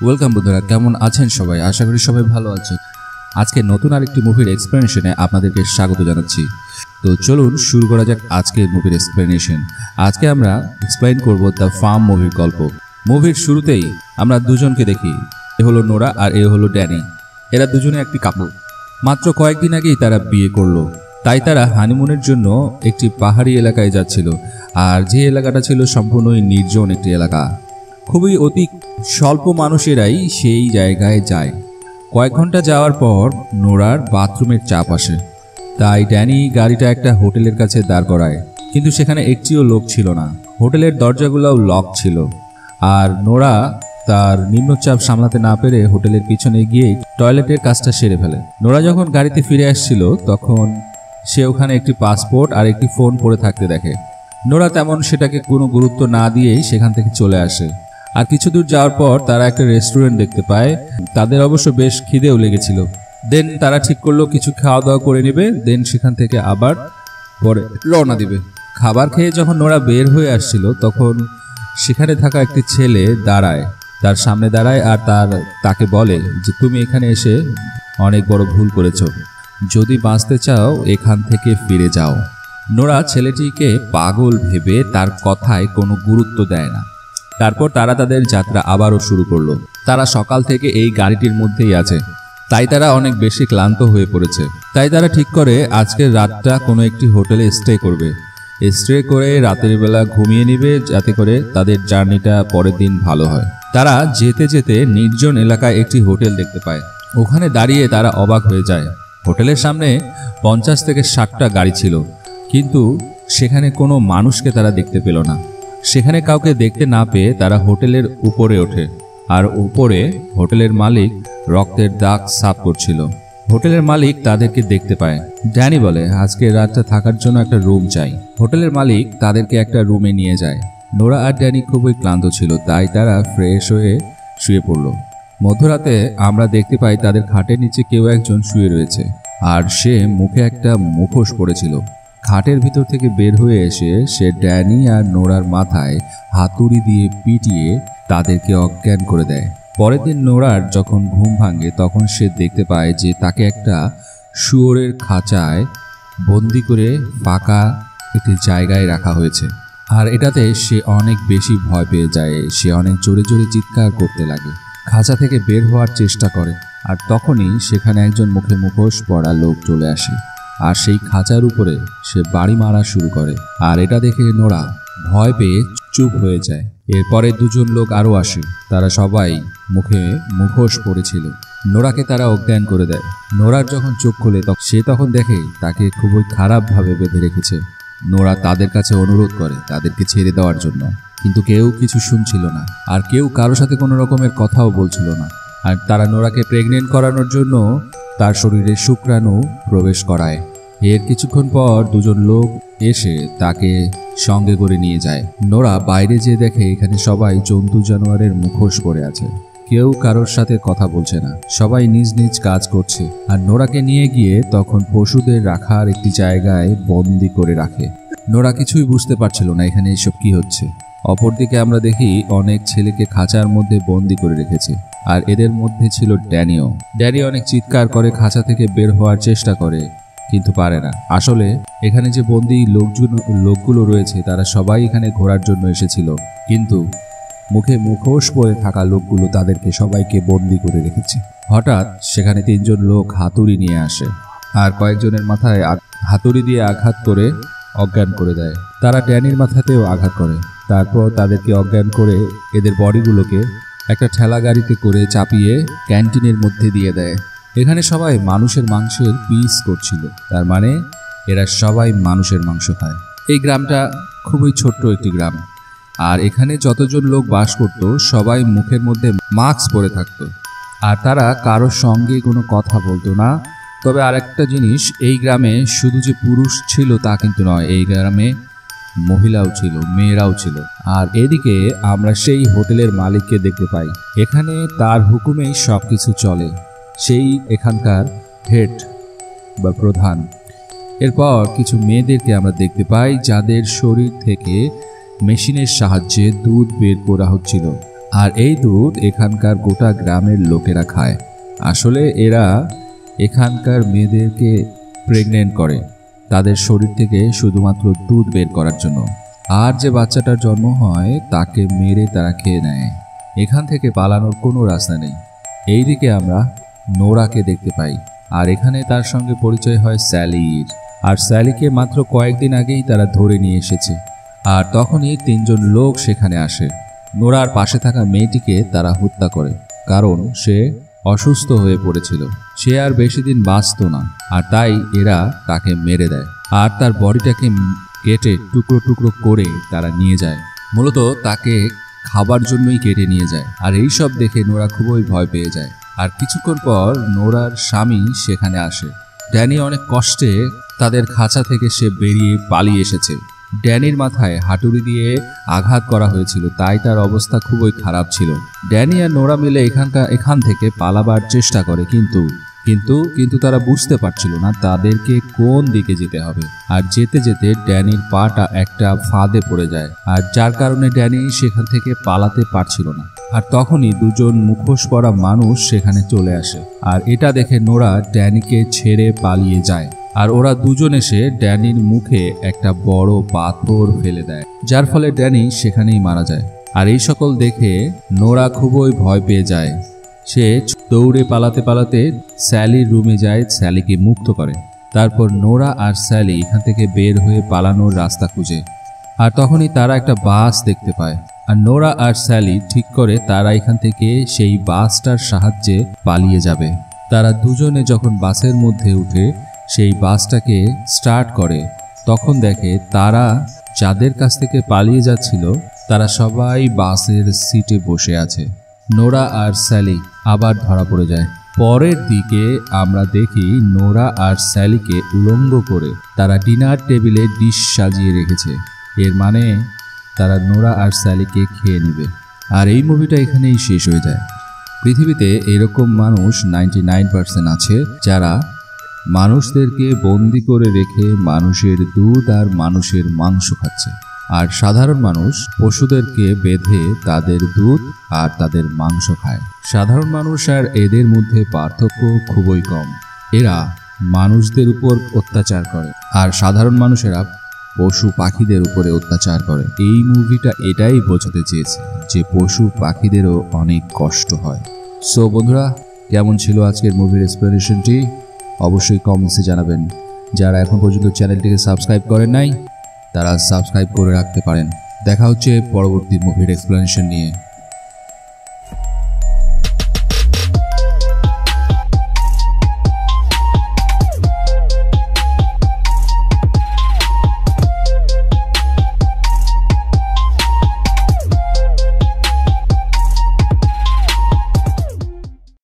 Welcome বন্ধুরা, কেমন আছেন সবাই? আশা করি সবাই ভালো আছেন। আজকে নতুন আরেকটি মুভির এক্সপ্লেনেশনে আপনাদেরকে স্বাগত জানাচ্ছি। তো চলুন শুরু করা যাক আজকের মুভির এক্সপ্লেনেশন। আজকে আমরা এক্সপ্লেইন করব দ্য ফার্ম মুভির গল্প। মুভির শুরুতেই আমরা দুজনকে দেখি, এ হলো নোরা আর এ হলো ড্যানি। এরা দুজনে একটি কাপল। মাত্র কয়েকদিন আগেই তারা বিয়ে করলো, তাই তারা হানিমুনের জন্য একটি পাহাড়ি এলাকায় যাচ্ছিল। আর যে এলাকাটা ছিল সম্পূর্ণই নির্জন একটি এলাকা। খুবই অতি স্বল্প মানুষেরাই সেই জায়গায় যায়। কয়েক ঘন্টা যাওয়ার পর নোরার বাথরুমের চাপ আসে, তাই ড্যানি গাড়িটা একটা হোটেলের কাছে দাঁড় করায়। কিন্তু সেখানে একটিও লোক ছিল না, হোটেলের দরজাগুলোও লক ছিল। আর নোরা তার নিম্নচাপ সামলাতে না পেরে হোটেলের পিছনে গিয়ে টয়লেটের কাজটা সেরে ফেলে। নোরা যখন গাড়িতে ফিরে আসছিল তখন সে ওখানে একটি পাসপোর্ট আর একটি ফোন পড়ে থাকতে দেখে। নোরা তেমন সেটাকে কোনো গুরুত্ব না দিয়েই সেখান থেকে চলে আসে। আর কিছু দূর যাওয়ার পর তারা একটা রেস্টুরেন্ট দেখতে পায়। তাদের অবশ্য বেশ খিদেও লেগেছিল। দেন তারা ঠিক করলো কিছু খাওয়া দাওয়া করে নেবে, দেন সেখান থেকে আবার পরে রওনা দিবে। খাবার খেয়ে যখন নোরা বের হয়ে আসছিল তখন সেখানে থাকা একটি ছেলে তার সামনে দাঁড়ায় আর তাকে বলে যে তুমি এখানে এসে অনেক বড় ভুল করেছো, যদি বাঁচতে চাও এখান থেকে ফিরে যাও। নোরা ছেলেটিকে পাগল ভেবে তার কথায় কোনো গুরুত্ব দেয় না। তারপর তারা তাদের যাত্রা আবারও শুরু করলো। তারা সকাল থেকে এই গাড়িটির মধ্যেই আছে, তাই তারা অনেক বেশি ক্লান্ত হয়ে পড়েছে। তাই তারা ঠিক করে আজকের রাতটা কোনো একটি হোটেলে স্টে করবে। স্টে করে রাতের বেলা ঘুমিয়ে নেবে, যাতে করে তাদের জার্নিটা পরের দিন ভালো হয়। তারা যেতে যেতে নির্জন এলাকায় একটি হোটেল দেখতে পায়। ওখানে দাঁড়িয়ে তারা অবাক হয়ে যায়। হোটেলের সামনে 50 থেকে 60টা গাড়ি ছিল, কিন্তু সেখানে কোনো মানুষকে তারা দেখতে পেল না। সেখানে কাউকে দেখতে না পেয়ে তারা হোটেলের উপরে ওঠে। আর উপরে হোটেলের মালিক রক্তের দাগ সাফ করছিল। হোটেলের মালিক তাদেরকে দেখতে পায়। ড্যানি বলে আজকে রাতটা থাকার জন্য একটা রুম চাই। হোটেলের মালিক তাদেরকে একটা রুমে নিয়ে যায়। নোরা আর ড্যানি খুবই ক্লান্ত ছিল, তাই তারা ফ্রেশ হয়ে শুয়ে পড়ল। মধ্যরাতে আমরা দেখতে পাই তাদের খাটের নিচে কেউ একজন শুয়ে রয়েছে, আর সে মুখে একটা মুখোশ পড়েছিল। খাটের ভিতর থেকে বের হয়ে এসে সে ড্যানি আর নোরার মাথায় হাতুড়ি দিয়ে পিটিয়ে তাদেরকে অজ্ঞান করে দেয়। পরের দিন নোরার যখন ঘুম ভাঙে তখন সে দেখতে পায় যে তাকে একটা শুয়োরের খাঁচায় বন্দি করে ফাঁকা একটি জায়গায় রাখা হয়েছে। আর এটাতে সে অনেক বেশি ভয় পেয়ে যায়। সে অনেক জোরে জোরে চিৎকার করতে লাগে, খাঁচা থেকে বের হওয়ার চেষ্টা করে। আর তখনই সেখানে একজন মুখে মুখোশ পরা লোক চলে আসে, আর সেই খাঁচার উপরে সে বাড়ি মারা শুরু করে। আর এটা দেখে নোরা ভয় পেয়ে চুপ হয়ে যায়। এরপরে দুজন লোক আরও আসে, তারা সবাই মুখে মুখোশ পরেছিল। নোরাকে তারা অজ্ঞান করে দেয়। নোরার যখন চোখ খোলে সে তখন দেখে তাকে খুবই খারাপভাবে বেঁধে রেখেছে। নোরা তাদের কাছে অনুরোধ করে তাদেরকে ছেড়ে দেওয়ার জন্য, কিন্তু কেউ কিছু শুনছিল না, আর কেউ কারো সাথে কোনো রকমের কথাও বলছিল না। আর তারা নোরাকে প্রেগনেন্ট করানোর জন্য তার শরীরে শুক্রাণু প্রবেশ করায়। এর কিছুক্ষণ পর দুজন লোক এসে তাকে সঙ্গে করে নিয়ে যায়। নোরা বাইরে যেয়ে দেখে এখানে সবাই জন্তু জানোয়ারের মুখোশ পরে আছে। কেউ কারোর সাথে কথা বলছে না, সবাই নিজ নিজ কাজ করছে। আর নোরাকে নিয়ে গিয়ে তখন পশুদের রাখার একটি জায়গায় বন্দি করে রাখে। নোরা কিছুই বুঝতে পারছিল না এখানে এসব কি হচ্ছে। অপরদিকে আমরা দেখি অনেক ছেলেকে খাঁচার মধ্যে বন্দি করে রেখেছে, আর এদের মধ্যে ছিল ড্যানিও। ড্যানি অনেক চিৎকার করে খাঁচা থেকে বের হওয়ার চেষ্টা করে, কিন্তু পারে না। আসলে এখানে যে বন্দি লোকগুলো রয়েছে তারা সবাই এখানে ঘোরার জন্য এসেছিল, কিন্তু মুখে মুখোশ পরে থাকা লোকগুলো তাদেরকে সবাইকে বন্দি করে রেখেছে। হঠাৎ সেখানে 3 জন লোক হাতুড়ি নিয়ে আসে, আর কয়েকজনের মাথায় হাতুড়ি দিয়ে আঘাত করে অজ্ঞান করে দেয়। তারা ড্যানির মাথাতেও আঘাত করে। তারপর তাদেরকে অজ্ঞান করে এদের বডিগুলোকে একটা ঠেলা গাড়িতে করে চাপিয়ে ক্যান্টিনের মধ্যে দিয়ে দেয়। এখানে সবাই মানুষের মাংসের পিস করছিল, তার মানে এরা সবাই মানুষের মাংস খায়। এই গ্রামটা খুবই ছোট্ট একটি গ্রাম, আর এখানে যতজন লোক বাস করত সবাই মুখের মধ্যে মাস্ক পরে থাকতো, আর তারা কারোর সঙ্গে কোনো কথা বলতো না। তবে আরেকটা জিনিস, এই গ্রামে শুধু যে পুরুষ ছিল তা কিন্তু নয়, এই গ্রামে মহিলাও ছিল, মেয়েরাও ছিল। আর এদিকে আমরা সেই হোটেলের মালিককে দেখতে পাই। এখানে তার হুকুমেই সবকিছু চলে, সেই এখানকার হেড বা প্রধান। এরপর কিছু মেয়েদেরকে আমরা দেখতে পাই যাদের শরীর থেকে মেশিনের সাহায্যে দুধ বের করা হচ্ছিল। আর এই দুধ এখানকার গোটা গ্রামের লোকেরা খায়। আসলে এরা এখানকার মেয়েদেরকে প্রেগনেন্ট করে তাদের শরীর থেকে শুধুমাত্র দুধ বের করার জন্য। আর যে বাচ্চাটার জন্ম হয় তাকে মেরে তারা খেয়ে নেয়। এখান থেকে পালানোর কোনো রাস্তা নেই। এইদিকে আমরা নোরাকে দেখতে পাই, আর এখানে তার সঙ্গে পরিচয় হয় স্যালির। আর স্যালিকে মাত্র কয়েকদিন আগেই তারা ধরে নিয়ে এসেছে। আর তখনই 3 জন লোক সেখানে আসে। নোরার পাশে থাকা মেয়েটিকে তারা হত্যা করে, কারণ সে অসুস্থ হয়ে পড়েছিল, সে আর বেশি দিন বাঁচত না। আর তাই এরা তাকে মেরে দেয় আর তার বডিটাকে কেটে টুকরো টুকরো করে তারা নিয়ে যায়। মূলত তাকে খাবার জন্যই কেটে নিয়ে যায়। আর এই সব দেখে নোরা খুবই ভয় পেয়ে যায়। আর কিছুক্ষণ পর নোরার স্বামী সেখানে আসে। ড্যানি অনেক কষ্টে তাদের খাঁচা থেকে সে বেরিয়ে পালিয়ে এসেছে। ড্যানির মাথায় হাতুড়ি দিয়ে আঘাত করা হয়েছিল, তাই তার অবস্থা খুবই খারাপ ছিল। ড্যানি আর নোরা মিলে এখান থেকে পালাবার চেষ্টা করে, কিন্তু তারা বুঝতে পারছিল না তাদেরকে কোন দিকে যেতে হবে। আর যেতে যেতে ড্যানির পাটা একটা ফাঁদে পড়ে যায়, আর যার কারণে ড্যানি সেখান থেকে পালাতে পারছিল না। আর তখনই 2 জন মুখোশ পরা মানুষ সেখানে চলে আসে। আর এটা দেখে নোরা ড্যানিকে ছেড়ে পালিয়ে যায়। আর ওরা 2 জন এসে ড্যানির মুখে একটা বড় পাথর ফেলে দেয়, যার ফলে ড্যানি সেখানেই মারা যায়। আর এই সকল দেখে নোরা খুবই ভয় পেয়ে যায়। সে দৌড়ে পালাতে পালাতে স্যালির রুমে যায়, স্যালিকে মুক্ত করে। তারপর নোরা আর স্যালি এখান থেকে বের হয়ে পালানোর রাস্তা খুঁজে। আর তখনই তারা একটা বাস দেখতে পায়। আর নোরা আর স্যালি ঠিক করে তারা এখান থেকে সেই বাসটার সাহায্যে পালিয়ে যাবে। তারা 2 জনে যখন বাসের মধ্যে উঠে সেই বাসটাকে স্টার্ট করে, তখন দেখে তারা যাদের কাছ থেকে পালিয়ে যাচ্ছিল তারা সবাই বাসের সিটে বসে আছে। নোরা আর স্যালি আবার ধরা পড়ে যায়। পরের দিকে আমরা দেখি নোরা আর স্যালিকে উলঙ্গ করে তারা ডিনার টেবিলে ডিশ সাজিয়ে রেখেছে। এর মানে তারা নোরা আর স্যালিকে খেয়ে নেবে। আর এই মুভিটা এখানেই শেষ হয়ে যায়। পৃথিবীতে এরকম মানুষ 99% আছে যারা মানুষদেরকে বন্দি করে রেখে মানুষের দুধ আর মানুষের মাংস খাচ্ছে। আর সাধারণ মানুষ পশুদেরকে বেঁধে তাদের দুধ আর তাদের মাংস খায়। সাধারণ মানুষ আর এদের মধ্যে পার্থক্য খুবই কম। এরা মানুষদের উপর অত্যাচার করে, আর সাধারণ মানুষেরা পশু পাখিদের উপরে অত্যাচার করে। এই মুভিটা এটাই বোঝাতে চেয়েছে যে পশু পাখিদেরও অনেক কষ্ট হয়। সো বন্ধুরা, কেমন ছিল আজকের মুভির এক্সপ্লেনেশনটি অবশ্যই কমেন্টসে জানাবেন। যারা এখন পর্যন্ত চ্যানেলটিকে সাবস্ক্রাইব করেন নাই তারা সাবস্ক্রাইব করে রাখতে পারেন। দেখা হচ্ছে পরবর্তী মুভির এক্সপ্লেনেশন নিয়ে।